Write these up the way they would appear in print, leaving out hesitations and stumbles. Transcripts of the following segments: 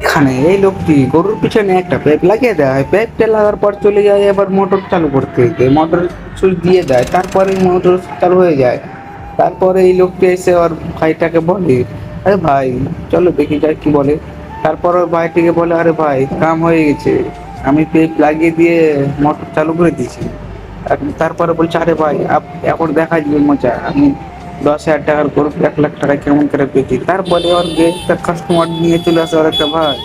এখানে এই লোকটি গরুর পিছনে একটা পাইপ লাগিয়ে দেয়, পাইপটা লাগার পর চলে যায় এবার মোটর চালু করতে, মোটর সুইচ দিয়ে দেয়, তারপরে মোটর চালু হয়ে যায়। তারপরে এই লোকটি এসে ওর ভাইটাকে বলে, আরে ভাই চলো দেখি যাই কি বলে। তারপর ওর ভাইটিকে বলে, আরে ভাই কাম হয়ে গেছে, আমি পাইপ লাগিয়ে দিয়ে মোটর চালু করে দিয়েছি। তারপরে বলছে, আরে ভাই এখন দেখা যাবে মজা, আমি 10,000 টাকার গরু 1 লাখ টাকা কেমন করে পেয়েছি। তারপরে ওর যে একটা কাস্টমার নিয়ে চলে আসে ওর একটা ভাই।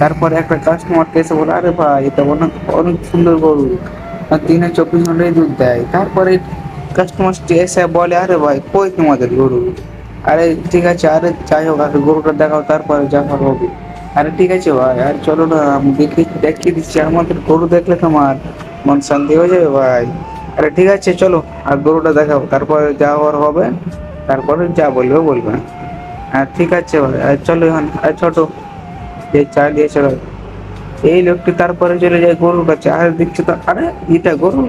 তারপরে একটা কাস্টমার এসে বলে, আরে ভাই এটা অনেক অনেক সুন্দর গরু, আর দিনে 24 ঘন্টায় দুধ দেয়। তারপরে কাস্টমার এসে বলে, আরে ভাই কই তোমাদের গরু? আরে ঠিক আছে, আরে যাই হোক আগে গরুটা দেখাও তারপরে যা হবে। আরে ঠিক আছে ভাই, আর চলো না আমি দেখিয়ে দিচ্ছি, আমাদের গরু দেখলে তোমার মন শান্তি হয়ে যাবে ভাই। আরে ঠিক আছে চলো, আর গরুটা দেখাও, তারপরে যা হওয়ার হবে, তারপরে যা বলবে বলবে। হ্যাঁ ঠিক আছে ভাই, আর চলো এখন, আর ছোট যে চা দিয়েছিল এই লোকটি তারপরে চলে যায় গরুর কাছে, আর দেখছে তো আরে এটা গরু,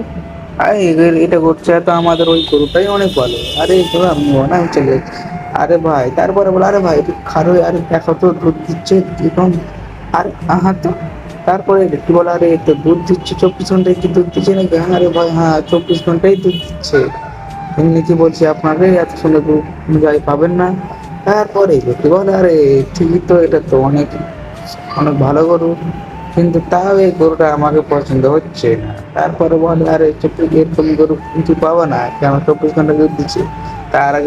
আরে এটা করছে তো আমাদের ওই গরুটাই অনেক ভালো, আরে তো আমি বানাই চলে যাচ্ছি। আরে ভাই তারপরে বলে, আরে ভাই একটু খারো, আরে দেখো তো দুধ দিচ্ছে এরকম, আর আহা তো। তারপরে কি বলে, আরে তো দুধ দিচ্ছে 24 ঘন্টায়, কি দুধ দিচ্ছে নাকি? হ্যাঁ আরে ভাই হ্যাঁ 24 ঘন্টাই দুধ দিচ্ছে, এমনি কি বলছি আপনাকে এত সুন্দর দুধ যাই পাবেন না। তারপরে কি বলে, আরে ঠিকই তো, এটা তো অনেক অনেক ভালো গরু, কিন্তু তাও এই গরুটা আমাকে পছন্দ হচ্ছে না। তারপরে বলে, আরে চব্বিশ এরকম গরু কিন্তু পাবো না, কেন 24 ঘন্টা দুধ দিচ্ছে। তার আগে